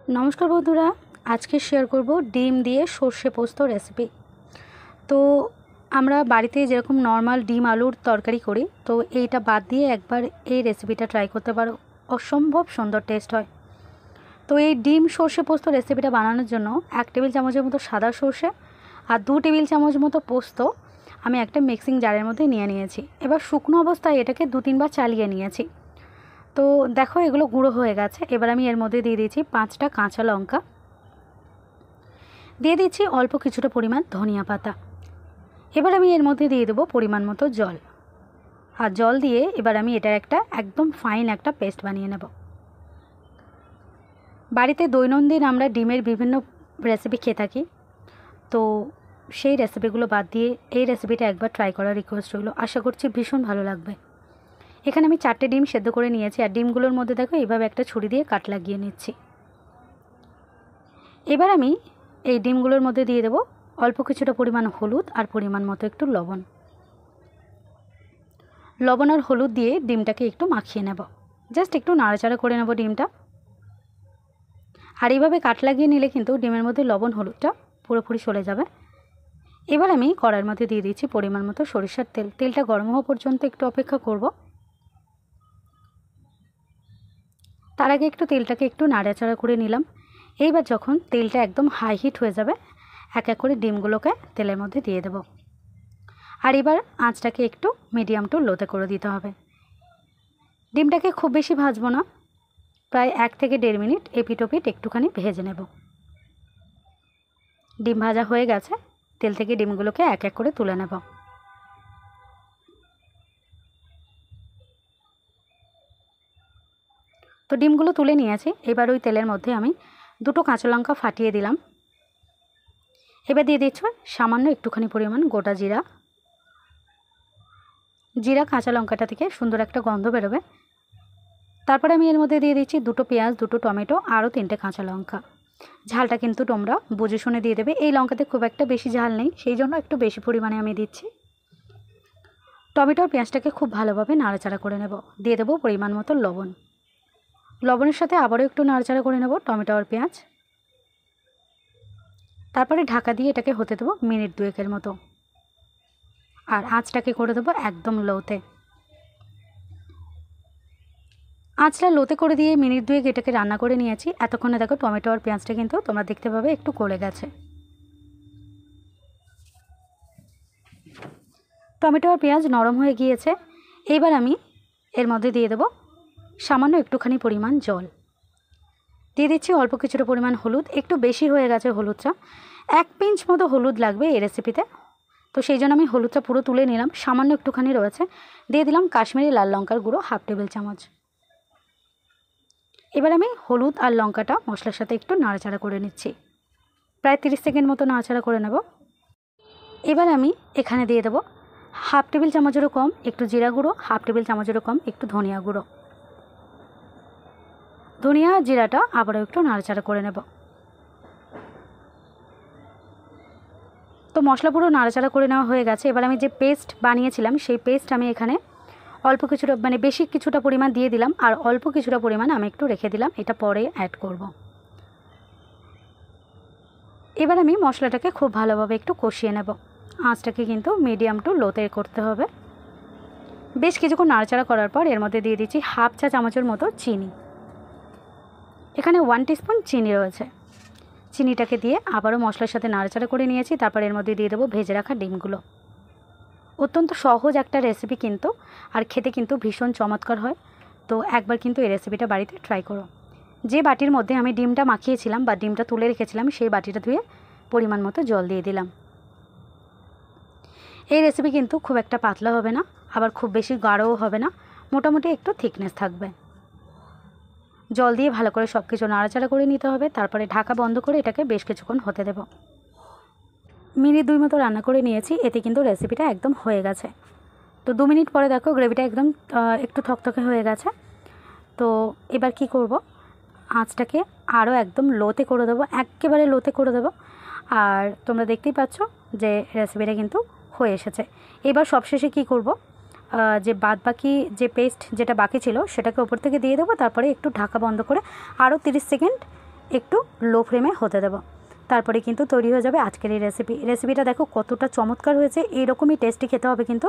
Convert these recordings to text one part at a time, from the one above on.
नमस्कार बंधुरा आज के शेयर करब डिम दिए सर्षे पोस्त रेसिपि। तो আমরা বাড়িতে যেরকম নর্মাল ডিম আলুর তরকারি করি তো এইটা বাদ দিয়ে একবার এই রেসিপিটা ট্রাই করতে পারো, অসম্ভব সুন্দর টেস্ট হয়। তো এই ডিম সর্ষে পোস্ত রেসিপিটা বানানোর জন্য 1 টেবিল চামচের মতো সাদা সর্ষে আর 2 টেবিল চামচ মতো পোস্ত আমি একটা মিক্সিং জারের মধ্যে নিয়ে নিয়েছি। এবার শুকনো অবস্থায় এটাকে 2-3 বার চালিয়ে নিয়েছি। তো দেখো এগুলো গুঁড়ো হয়ে গেছে। এবার আমি এর মধ্যে দিয়ে দিয়েছি 5টা কাঁচা লঙ্কা, দিয়ে দিচ্ছি অল্প কিছুটা পরিমাণ ধনিয়া পাতা। এবার আমি এর মধ্যে দিয়ে দেবো পরিমাণ মতো জল, আর জল দিয়ে এবার আমি এটার একটা একদম ফাইন একটা পেস্ট বানিয়ে নেব। বাড়িতে দৈনন্দিন আমরা ডিমের বিভিন্ন রেসিপি খেয়ে থাকি, তো সেই রেসিপিগুলো বাদ দিয়ে এই রেসিপিটা একবার ট্রাই করার রিকোয়েস্ট রইল। আশা করছি ভীষণ ভালো লাগবে। এখানে আমি 4টে ডিম সেদ্ধ করে নিয়েছি, আর ডিমগুলোর মধ্যে দেখো এইভাবে একটা ছুরি দিয়ে কাট লাগিয়ে নিচ্ছি। এবার আমি এই ডিমগুলোর মধ্যে দিয়ে দেবো অল্প কিছুটা পরিমাণ হলুদ আর পরিমাণ মতো একটু লবণ। লবণ আর হলুদ দিয়ে ডিমটাকে একটু মাখিয়ে নেব, জাস্ট একটু নাড়াচাড়া করে নেব ডিমটা। আর এইভাবে কাট লাগিয়ে নিলে কিন্তু ডিমের মধ্যে লবণ হলুদটা পুরোপুরি চলে যাবে। এবার আমি কড়াইয়ের মধ্যে দিয়ে দিচ্ছি পরিমাণ মতো সরিষার তেল। তেলটা গরম হওয়া পর্যন্ত একটু অপেক্ষা করব। তার আগে একটু তেলটাকে একটু নাড়াচাড়া করে নিলাম। এইবার যখন তেলটা একদম হাই হিট হয়ে যাবে এক এক করে ডিমগুলোকে তেলের মধ্যে দিয়ে দেব। আর এবার আঁচটাকে একটু মিডিয়াম টু লোতে করে দিতে হবে। ডিমটাকে খুব বেশি ভাজবো না, প্রায় 1 থেকে 1.5 মিনিট এপিট ওপিট একটুখানি ভেজে নেব। ডিম ভাজা হয়ে গেছে, তেল থেকে ডিমগুলোকে এক এক করে তুলে নেব। তো ডিমগুলো তুলে নিয়েছি। এবার ওই তেলের মধ্যে আমি 2টো কাঁচা লঙ্কা ফাটিয়ে দিলাম। এবার দিয়ে দিচ্ছি সামান্য একটুখানি পরিমাণ গোটা জিরা। জিরা কাঁচা লঙ্কাটা থেকে সুন্দর একটা গন্ধ বেরোবে। তারপরে আমি এর মধ্যে দিয়ে দিচ্ছি 2টো পেঁয়াজ, 2টো টমেটো, আরও 3টে কাঁচা লঙ্কা। ঝালটা কিন্তু তোমরা বুঝে শুনে দিয়ে দেবে। এই লঙ্কাতে খুব একটা বেশি ঝাল নেই, সেই জন্য একটু বেশি পরিমাণে আমি দিচ্ছি। টমেটো আর পেঁয়াজটাকে খুব ভালোভাবে নাড়াচাড়া করে নেব। দিয়ে দেবো পরিমাণ মতো লবণ। লবণের সাথে আবারও একটু নাড়াচাড়া করে নেব টমেটো আর পেঁয়াজ। তারপরে ঢাকা দিয়ে এটাকে হতে দেবো মিনিট 2-এর মতো, আর আঁচটাকে করে দেবো একদম লোতে। আঁচটা লোতে করে দিয়ে মিনিট 2 এটাকে রান্না করে নিয়েছি। এতক্ষণে দেখো টমেটো আর পেঁয়াজটা কিন্তু তোমরা দেখতে পাবে একটু গলে গেছে। টমেটো আর পেঁয়াজ নরম হয়ে গিয়েছে। এবার আমি এর মধ্যে দিয়ে দেবো সামান্য একটুখানি পরিমাণ জল। দিয়ে দিচ্ছি অল্প কিছুটা পরিমাণ হলুদ। একটু বেশি হয়ে গেছে হলুদটা, 1 পিঞ্চ মতো হলুদ লাগবে এই রেসিপিতে, তো সেই জন্য আমি হলুদটা পুরো তুলে নিলাম। সামান্য একটুখানি রয়েছে। দিয়ে দিলাম কাশ্মীরি লাল লঙ্কার গুঁড়ো 1/2 টেবিল চামচ। এবার আমি হলুদ আর লঙ্কাটা মশলার সাথে একটু নাড়াচাড়া করে নিচ্ছি, প্রায় 30 সেকেন্ড মতো নাড়াচাড়া করে নেব। এবার আমি এখানে দিয়ে দেবো 1/2 টেবিল চামচেরও কম একটু জিরা গুঁড়ো, 1/2 টেবিল চামচেরও কম একটু ধনিয়া গুঁড়ো। ধনিয়া জিরাটা আবারও একটু নাড়াচাড়া করে নেব। তো মশলা পুরো নাড়াচাড়া করে নেওয়া হয়ে গেছে। এবার আমি যে পেস্ট বানিয়েছিলাম সেই পেস্ট আমি এখানে অল্প কিছুটা বেশি কিছুটা পরিমাণ দিয়ে দিলাম, আর অল্প কিছুটা পরিমাণ আমি একটু রেখে দিলাম, এটা পরে অ্যাড করব। এবার আমি মশলাটাকে খুব ভালোভাবে একটু কষিয়ে নেব। আঁচটাকে কিন্তু মিডিয়াম টু লোতে করতে হবে। বেশ কিছুক্ষণ নাড়াচাড়া করার পর এর মধ্যে দিয়ে দিচ্ছি 1/2 চা চামচের মতো চিনি। এখানে 1 টিস্পুন চিনি রয়েছে। চিনিটাকে দিয়ে আবারও মশলার সাথে নাড়াচাড়া করে নিয়েছি। তারপর এর মধ্যে দিয়ে দেবো ভেজে রাখা ডিমগুলো। অত্যন্ত সহজ একটা রেসিপি কিন্তু, আর খেতে কিন্তু ভীষণ চমৎকার হয়। তো একবার কিন্তু এই রেসিপিটা বাড়িতে ট্রাই করো। যে বাটির মধ্যে আমি ডিমটা মাখিয়েছিলাম বা ডিমটা তুলে রেখেছিলাম সেই বাটিটা ধুয়ে পরিমাণ মতো জল দিয়ে দিলাম। এই রেসিপি কিন্তু খুব একটা পাতলা হবে না, আবার খুব বেশি গাঢ়ও হবে না, মোটামুটি একটু থিকনেস থাকবে। জল দিয়ে ভালো করে সব কিছু নাড়াচাড়া করে নিতে হবে। তারপরে ঢাকা বন্ধ করে এটাকে বেশ কিছুক্ষণ হতে দেব। মিনিট 2 মতো রান্না করে নিয়েছি, এতে কিন্তু রেসিপিটা একদম হয়ে গেছে। তো 2 মিনিট পরে দেখো গ্রেভিটা একদম একটু থকথকে হয়ে গেছে। তো এবার কি করব, আঁচটাকে আরও একদম লোতে করে দেবো, একেবারে লোতে করে দেবো। আর তোমরা দেখতেই পাচ্ছ যে রেসিপিটা কিন্তু হয়ে এসেছে। এবার সবশেষে কি করব, যে বাদবাকি যে পেস্ট যেটা বাকি ছিল সেটাকে ওপর থেকে দিয়ে দেবো। তারপরে একটু ঢাকা বন্ধ করে আরও 30 সেকেন্ড একটু লো ফ্লেমে হতে দেবো। তারপরে কিন্তু তৈরি হয়ে যাবে আজকের এই রেসিপিটা দেখো কতটা চমৎকার হয়েছে। এইরকমই টেস্টি খেতে হবে কিন্তু,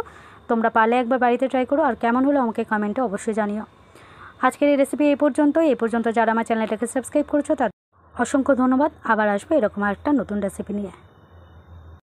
তোমরা পারলে একবার বাড়িতে ট্রাই করো, আর কেমন হলো আমাকে কমেন্টে অবশ্যই জানিও। আজকের এই রেসিপি এই পর্যন্ত যারা আমার চ্যানেলটাকে সাবস্ক্রাইব করেছো তার অসংখ্য ধন্যবাদ। আবার আসবো এরকম একটা নতুন রেসিপি নিয়ে।